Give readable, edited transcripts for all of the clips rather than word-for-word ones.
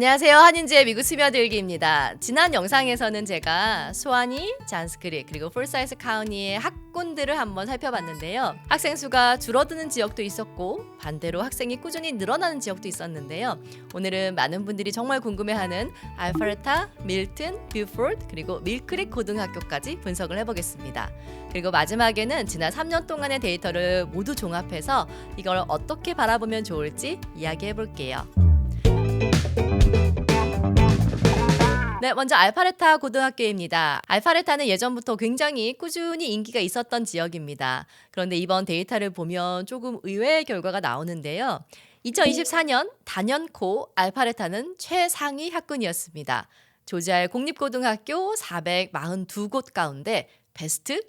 안녕하세요. 한인지의 미국 스며들기입니다. 지난 영상에서는 제가 수완이, 잔스크릭, 그리고 폴사이스 카운티의 학군들을 한번 살펴봤는데요. 학생 수가 줄어드는 지역도 있었고 반대로 학생이 꾸준히 늘어나는 지역도 있었는데요. 오늘은 많은 분들이 정말 궁금해하는 알파레타, 밀튼, 뷰포드, 그리고 밀크릭 고등학교까지 분석을 해보겠습니다. 그리고 마지막에는 지난 3년 동안의 데이터를 모두 종합해서 이걸 어떻게 바라보면 좋을지 이야기해볼게요. 네, 먼저 알파레타 고등학교입니다. 알파레타는 예전부터 굉장히 꾸준히 인기가 있었던 지역입니다. 그런데 이번 데이터를 보면 조금 의외의 결과가 나오는데요. 2024년 단연코 알파레타는 최상위 학군이었습니다. 조지아의 공립고등학교 442곳 가운데 베스트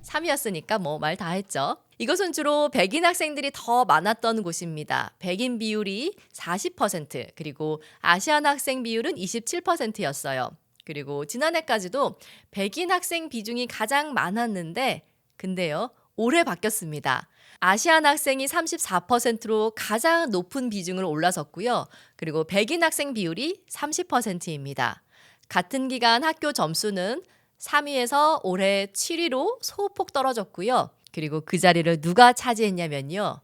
3위였으니까 뭐 말 다 했죠. 이것은 주로 백인 학생들이 더 많았던 곳입니다. 백인 비율이 40%, 그리고 아시안 학생 비율은 27%였어요. 그리고 지난해까지도 백인 학생 비중이 가장 많았는데, 근데요, 올해 바뀌었습니다. 아시안 학생이 34%로 가장 높은 비중을 올라섰고요. 그리고 백인 학생 비율이 30%입니다. 같은 기간 학교 점수는 3위에서 올해 7위로 소폭 떨어졌고요. 그리고 그 자리를 누가 차지했냐면요.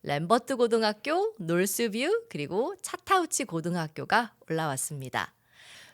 램버트 고등학교, 놀스뷰, 그리고 차타우치 고등학교가 올라왔습니다.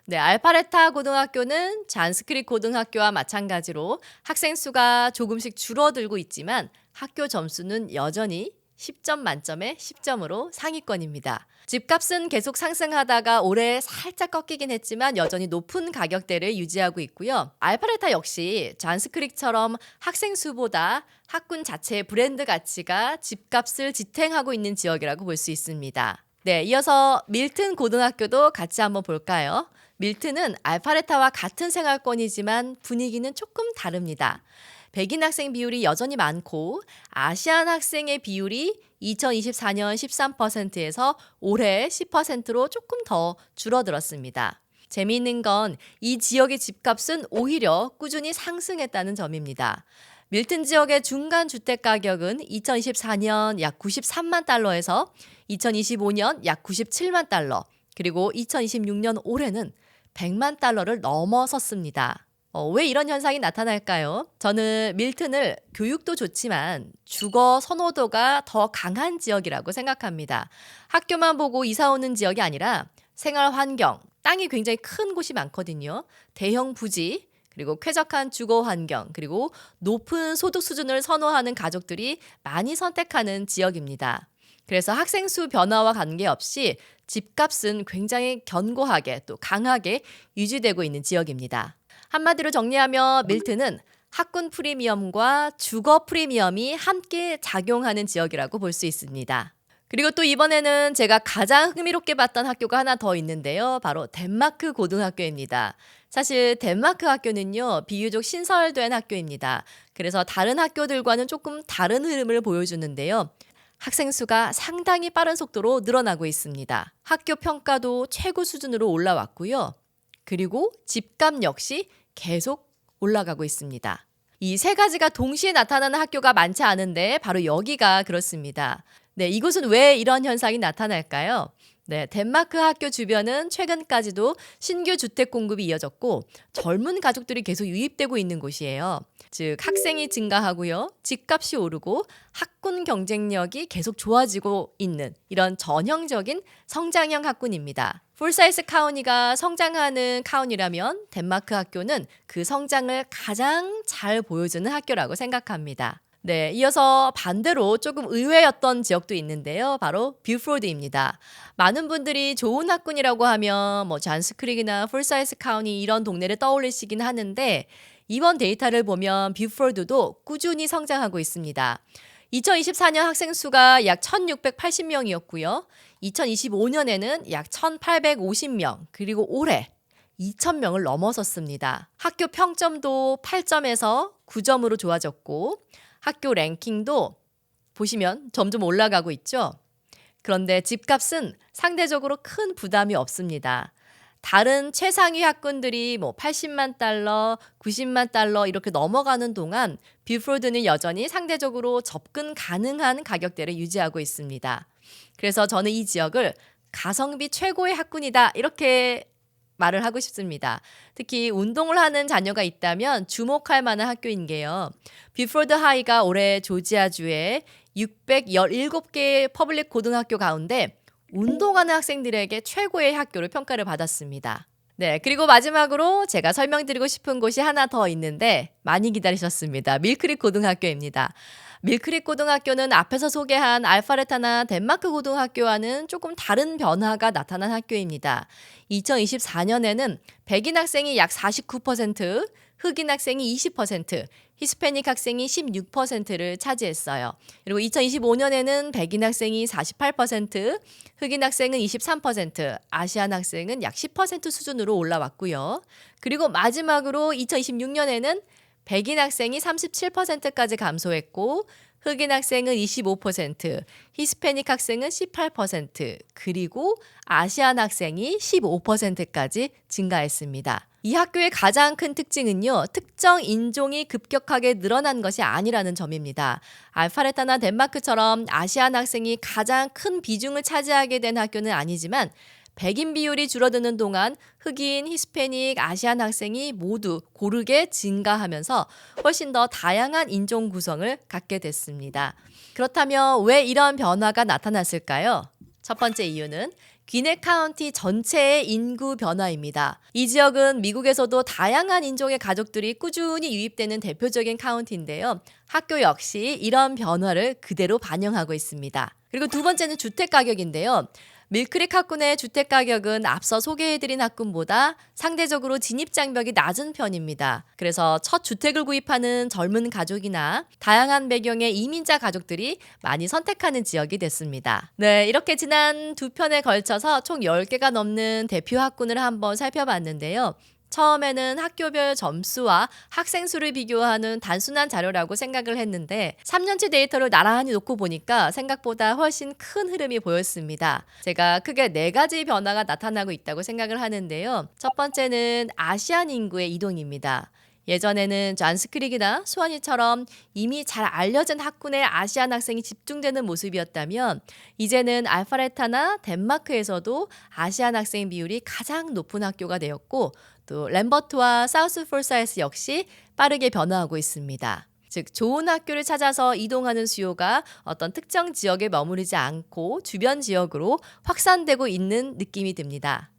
네, 알파레타 고등학교는 잔스크릭 고등학교와 마찬가지로 학생 수가 조금씩 줄어들고 있지만 학교 점수는 여전히 10점 만점에 10점으로 상위권입니다. 집값은 계속 상승하다가 올해 살짝 꺾이긴 했지만 여전히 높은 가격대를 유지하고 있고요. 알파레타 역시 잔스크릭처럼 학생 수보다 학군 자체의 브랜드 가치가 집값을 지탱하고 있는 지역이라고 볼 수 있습니다. 네, 이어서 밀튼 고등학교도 같이 한번 볼까요? 밀튼은 알파레타와 같은 생활권이지만 분위기는 조금 다릅니다. 백인 학생 비율이 여전히 많고 아시안 학생의 비율이 2024년 13%에서 올해 10%로 조금 더 줄어들었습니다. 재미있는 건 이 지역의 집값은 오히려 꾸준히 상승했다는 점입니다. 밀튼 지역의 중간 주택 가격은 2024년 약 93만 달러에서 2025년 약 97만 달러, 그리고 2026년 올해는 100만 달러를 넘어섰습니다. 왜 이런 현상이 나타날까요? 저는 밀튼을 교육도 좋지만 주거 선호도가 더 강한 지역이라고 생각합니다. 학교만 보고 이사 오는 지역이 아니라 생활 환경, 땅이 굉장히 큰 곳이 많거든요. 대형 부지, 그리고 쾌적한 주거 환경, 그리고 높은 소득 수준을 선호하는 가족들이 많이 선택하는 지역입니다. 그래서 학생 수 변화와 관계없이 집값은 굉장히 견고하게 또 강하게 유지되고 있는 지역입니다. 한마디로 정리하면 밀튼은 학군 프리미엄과 주거 프리미엄이 함께 작용하는 지역이라고 볼 수 있습니다. 그리고 또 이번에는 제가 가장 흥미롭게 봤던 학교가 하나 더 있는데요. 바로 덴마크 고등학교입니다. 사실 덴마크 학교는요, 비교적 신설된 학교입니다. 그래서 다른 학교들과는 조금 다른 흐름을 보여주는데요. 학생 수가 상당히 빠른 속도로 늘어나고 있습니다. 학교 평가도 최고 수준으로 올라왔고요. 그리고 집값 역시 계속 올라가고 있습니다. 이 세 가지가 동시에 나타나는 학교가 많지 않은데 바로 여기가 그렇습니다. 네, 이곳은 왜 이런 현상이 나타날까요? 네, 덴마크 학교 주변은 최근까지도 신규 주택 공급이 이어졌고 젊은 가족들이 계속 유입되고 있는 곳이에요. 즉 학생이 증가하고요. 집값이 오르고 학군 경쟁력이 계속 좋아지고 있는 이런 전형적인 성장형 학군입니다. 폴사이스 카운티가 성장하는 카운티라면 덴마크 학교는 그 성장을 가장 잘 보여주는 학교라고 생각합니다. 네, 이어서 반대로 조금 의외였던 지역도 있는데요. 바로 뷰포드입니다. 많은 분들이 좋은 학군이라고 하면 잔스크릭이나 폴사이스 카운티 이런 동네를 떠올리시긴 하는데 이번 데이터를 보면 뷰포드도 꾸준히 성장하고 있습니다. 2024년 학생 수가 약 1,680명이었고요. 2025년에는 약 1,850명, 그리고 올해 2,000명을 넘어섰습니다. 학교 평점도 8점에서 9점으로 좋아졌고 학교 랭킹도 보시면 점점 올라가고 있죠. 그런데 집값은 상대적으로 큰 부담이 없습니다. 다른 최상위 학군들이 80만 달러, 90만 달러 이렇게 넘어가는 동안 뷰포드는 여전히 상대적으로 접근 가능한 가격대를 유지하고 있습니다. 그래서 저는 이 지역을 가성비 최고의 학군이다. 이렇게 말을 하고 싶습니다. 특히 운동을 하는 자녀가 있다면 주목할 만한 학교인 게요. 뷰포드 하이가 올해 조지아주에 617개의 퍼블릭 고등학교 가운데 운동하는 학생들에게 최고의 학교로 평가를 받았습니다. 네, 그리고 마지막으로 제가 설명드리고 싶은 곳이 하나 더 있는데 많이 기다리셨습니다. 밀크릭 고등학교입니다. 밀크릭 고등학교는 앞에서 소개한 알파레타나 덴마크 고등학교와는 조금 다른 변화가 나타난 학교입니다. 2024년에는 백인 학생이 약 49%, 흑인 학생이 20%, 히스패닉 학생이 16%를 차지했어요. 그리고 2025년에는 백인 학생이 48%, 흑인 학생은 23%, 아시안 학생은 약 10% 수준으로 올라왔고요. 그리고 마지막으로 2026년에는 백인 학생이 37%까지 감소했고 흑인 학생은 25%, 히스패닉 학생은 18%, 그리고 아시안 학생이 15%까지 증가했습니다. 이 학교의 가장 큰 특징은요, 특정 인종이 급격하게 늘어난 것이 아니라는 점입니다. 알파레타나 덴마크처럼 아시안 학생이 가장 큰 비중을 차지하게 된 학교는 아니지만 백인 비율이 줄어드는 동안 흑인, 히스패닉, 아시안 학생이 모두 고르게 증가하면서 훨씬 더 다양한 인종 구성을 갖게 됐습니다. 그렇다면 왜 이런 변화가 나타났을까요? 첫 번째 이유는 귀넷 카운티 전체의 인구 변화입니다. 이 지역은 미국에서도 다양한 인종의 가족들이 꾸준히 유입되는 대표적인 카운티인데요. 학교 역시 이런 변화를 그대로 반영하고 있습니다. 그리고 두 번째는 주택 가격인데요. 밀크릭 학군의 주택 가격은 앞서 소개해드린 학군보다 상대적으로 진입장벽이 낮은 편입니다. 그래서 첫 주택을 구입하는 젊은 가족이나 다양한 배경의 이민자 가족들이 많이 선택하는 지역이 됐습니다. 네, 이렇게 지난 두 편에 걸쳐서 총 10개가 넘는 대표 학군을 한번 살펴봤는데요. 처음에는 학교별 점수와 학생 수를 비교하는 단순한 자료라고 생각을 했는데 3년치 데이터를 나란히 놓고 보니까 생각보다 훨씬 큰 흐름이 보였습니다. 제가 크게 4가지 변화가 나타나고 있다고 생각을 하는데요. 첫 번째는 아시안 인구의 이동입니다. 예전에는 존스크릭이나 수원이처럼 이미 잘 알려진 학군에 아시안 학생이 집중되는 모습이었다면 이제는 알파레타나 덴마크에서도 아시안 학생 비율이 가장 높은 학교가 되었고 또 램버트와 사우스 폴사이스 역시 빠르게 변화하고 있습니다. 즉 좋은 학교를 찾아서 이동하는 수요가 어떤 특정 지역에 머무르지 않고 주변 지역으로 확산되고 있는 느낌이 듭니다.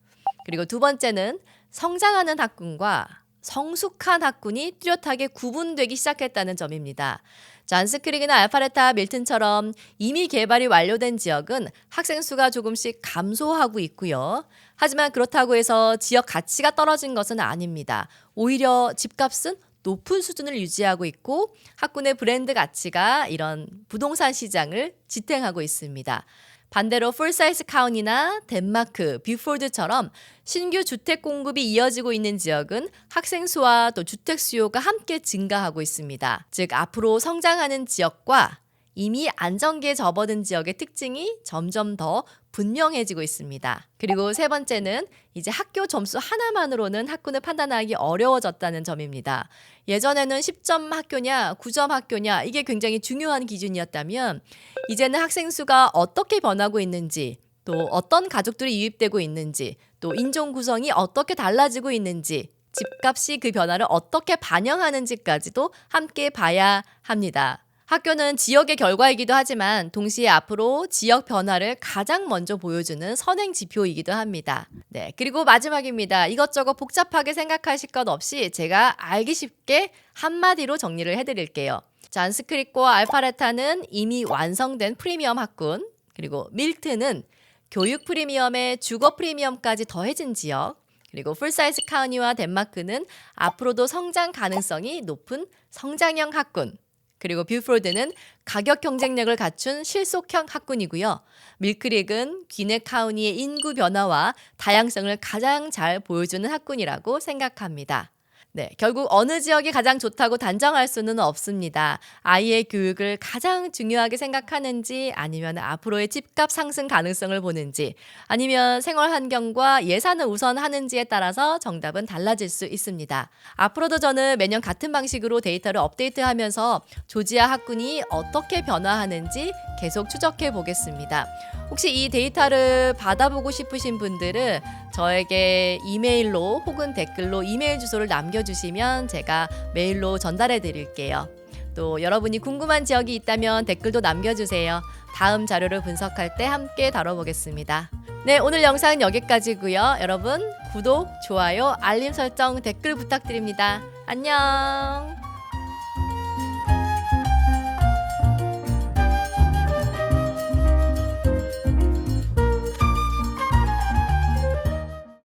그리고 두 번째는 성장하는 학군과 성숙한 학군이 뚜렷하게 구분되기 시작했다는 점입니다. 존스크릭이나 알파레타, 밀튼처럼 이미 개발이 완료된 지역은 학생 수가 조금씩 감소하고 있고요. 하지만 그렇다고 해서 지역 가치가 떨어진 것은 아닙니다. 오히려 집값은 높은 수준을 유지하고 있고 학군의 브랜드 가치가 이런 부동산 시장을 지탱하고 있습니다. 반대로 풀사이즈 카운티나 덴마크, 뷰포드처럼 신규 주택 공급이 이어지고 있는 지역은 학생 수와 또 주택 수요가 함께 증가하고 있습니다. 즉 앞으로 성장하는 지역과 이미 안정기에 접어든 지역의 특징이 점점 더 분명해지고 있습니다. 그리고 세 번째는 이제 학교 점수 하나만으로는 학군을 판단하기 어려워졌다는 점입니다. 예전에는 10점 학교냐 9점 학교냐 이게 굉장히 중요한 기준이었다면 이제는 학생 수가 어떻게 변하고 있는지 또 어떤 가족들이 유입되고 있는지 또 인종 구성이 어떻게 달라지고 있는지 집값이 그 변화를 어떻게 반영하는지까지도 함께 봐야 합니다. 학교는 지역의 결과이기도 하지만 동시에 앞으로 지역 변화를 가장 먼저 보여주는 선행 지표이기도 합니다. 네, 그리고 마지막입니다. 이것저것 복잡하게 생각하실 것 없이 제가 알기 쉽게 한마디로 정리를 해드릴게요. 존스크릭과 알파레타는 이미 완성된 프리미엄 학군, 그리고 밀튼은 교육 프리미엄에 주거 프리미엄까지 더해진 지역, 그리고 풀사이즈 카운티와 덴마크는 앞으로도 성장 가능성이 높은 성장형 학군, 그리고 뷰포드는 가격 경쟁력을 갖춘 실속형 학군이고요. 밀크릭은 귀넷 카운티의 인구 변화와 다양성을 가장 잘 보여주는 학군이라고 생각합니다. 네, 결국 어느 지역이 가장 좋다고 단정할 수는 없습니다. 아이의 교육을 가장 중요하게 생각하는지 아니면 앞으로의 집값 상승 가능성을 보는지 아니면 생활 환경과 예산을 우선하는지에 따라서 정답은 달라질 수 있습니다. 앞으로도 저는 매년 같은 방식으로 데이터를 업데이트하면서 조지아 학군이 어떻게 변화하는지 계속 추적해 보겠습니다. 혹시 이 데이터를 받아보고 싶으신 분들은 저에게 이메일로 혹은 댓글로 이메일 주소를 남겨주시면 제가 메일로 전달해 드릴게요. 또 여러분이 궁금한 지역이 있다면 댓글도 남겨주세요. 다음 자료를 분석할 때 함께 다뤄보겠습니다. 네, 오늘 영상은 여기까지고요. 여러분 구독, 좋아요, 알림 설정, 댓글 부탁드립니다. 안녕.